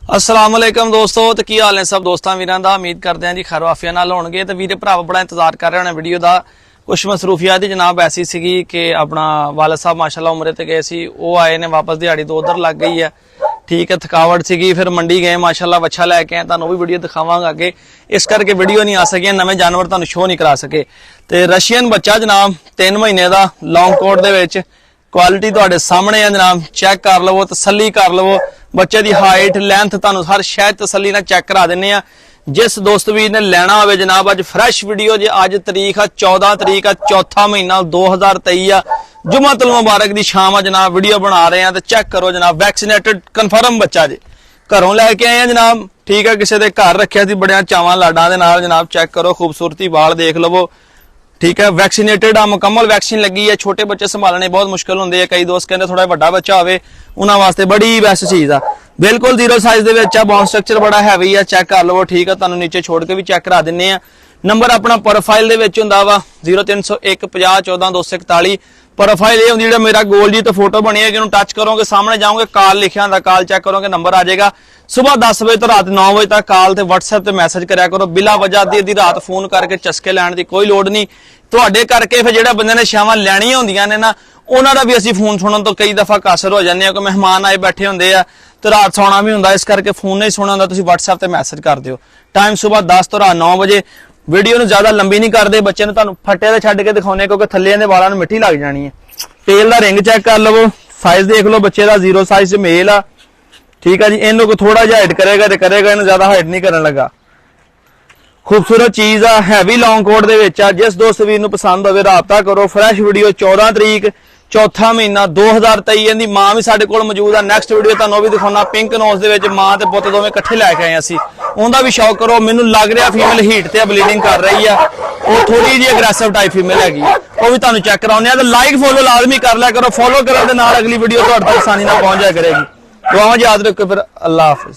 अस्सलाम वालेकुम दोस्तों, तो की हाल ने सब दोस्तों वीरां दा। उम्मीद करते हैं जी खैर वाफिया नाल होणगे। तो वीरे भरा बड़ा इंतजार कर रहे होने वीडियो का। कुछ मसरूफियात दी जनाब ऐसी सी कि अपना वालद साहब माशाल्लाह उमरे ते गए सी, वो आए ने वापस दिहाड़ी तो उधर लग गई है। ठीक है, थकावट सी, फिर मंडी गए माशाल्लाह वच्छा लैके आए, तुहानू भी वीडियो दिखावांगा अगे। इस करके वीडियो नहीं आ सकी, नवे जानवर तुहानू शो नहीं करा सके। तो रशियन बच्चा जनाब 3 महीने का लॉन्ग कोट दे विच, क्वालिटी तुहाडे सामने है जनाब। चेक कर लवो, तसल्ली कर लवो। बच्चे की हाइट लैंथ तुहानू हर शह तसल्ली ना चेक करा देने आ। जिस दोस्त भी ने लेना हो जनाब, अज फ्रैश वीडियो जे अज तरीक है 14 तरीक है, चौथा महीना 2023 आ, जुम्मतुल मुबारक दी शाम आ जनाब। वीडियो बना रहे हैं तो चेक करो जनाब, वैक्सीनेटेड कन्फर्म बच्चा जे घरों लैके आए हैं जनाब। ठीक है, किसी के घर रखिया सी बड़िया चावां लाडां दे नाल जनाब। चेक करो खूबसूरती, बाल देख लवो। ठीक है, वैक्सीनेटेड आ, मुकम्मल वैक्सीन लगी है। छोटे बच्चे संभालने बहुत मुश्किल होंगे। कई दोस्त कहते थोड़ा बड़ा बच्चा होवे उन्हां वास्ते बड़ी बेस्ट चीज आ। बिल्कुल 0 साइज दे विच आ, बोन स्ट्रक्चर बड़ा हैवी है। चेक कर लो। ठीक है, तुहानू नीचे छोड़ के भी चेक करा दिन्ने आ। नंबर अपना प्रोफाइल दे विच हुंदा वा 0301 50 14 241। प्रोफाइल ये होंदी मेरा गोल जी तो फोटो बनी है कि टच करोगे सामने जाओगे, कॉल लिखा होंदा, कॉल चेक करोगे नंबर आ जाएगा। सुबह 10 बजे तो रात 9 बजे तक कॉल ते WhatsApp ते मैसेज कराया करो। बिला वजह अद्धी रात फोन करके चस्के लैण दी कोई लोड़ नहीं। तुहाडे करके फिर जिहड़े बंदे ने छावां लैणियां होंदियां ने ना, उन्हां दा भी असीं फोन सुणन तो कई दफा कासर हो जांदे आ। कोई मेहमान आए बैठे हुंदे आ तो रात सोना भी हुंदा, इस करके फोन नहीं सुणना हुंदा, तुसीं WhatsApp ते मैसेज कर दिओ। टाइम सुबह 10 तो रात 9 बजे। वीडियो नूं ज्यादा लंबी नहीं करदे, बच्चे नूं तुहानूं फट्टे ते छड्ड के दिखाउने क्योंकि थल्ले दे वालां नूं मिट्टी लग जानी है। टेल दा रिंग चेक कर लवो, साइज देख लो बच्चे दा 0 साइज मेल आ। ठीक है जी, इन्हू को थोड़ा जिहा हाइट करेगा तो करेगा, इन्हू ज्यादा हाइट नहीं करन लगा। खूबसूरत चीज आ, हैवी लॉन्ग कोट दे विच आ। जिस दोस्त वीर नूं पसंद होवे राबता करो। फ्रैश वीडियो 14 तरीक चौथा महीना 2023 दी मां भी साडे कोल मौजूद आ। नैक्सट वीडियो तुहानूं भी दिखाउणा। पिंक नोज दे विच मां ते पुੱਤ दोवें इकट्ठे लैके आए असीं। उहदा भी शौक करो। मैनूं लग रिहा फीमेल हीट ते ब्लीडिंग कर रही है, वो थोड़ी जी अग्रेसिव टाइप फीमेल हैगी, वो भी तुहानूं चेक कराउने आ। तो लाइक फॉलो लाजमी कर लिया करो। फॉलो करन दे नाल अगली वीडियो तुहाडे तक आसानी नाल पहुंच जाया करेगी। दुआवां याद रखो। फिर अल्लाह हाफिज।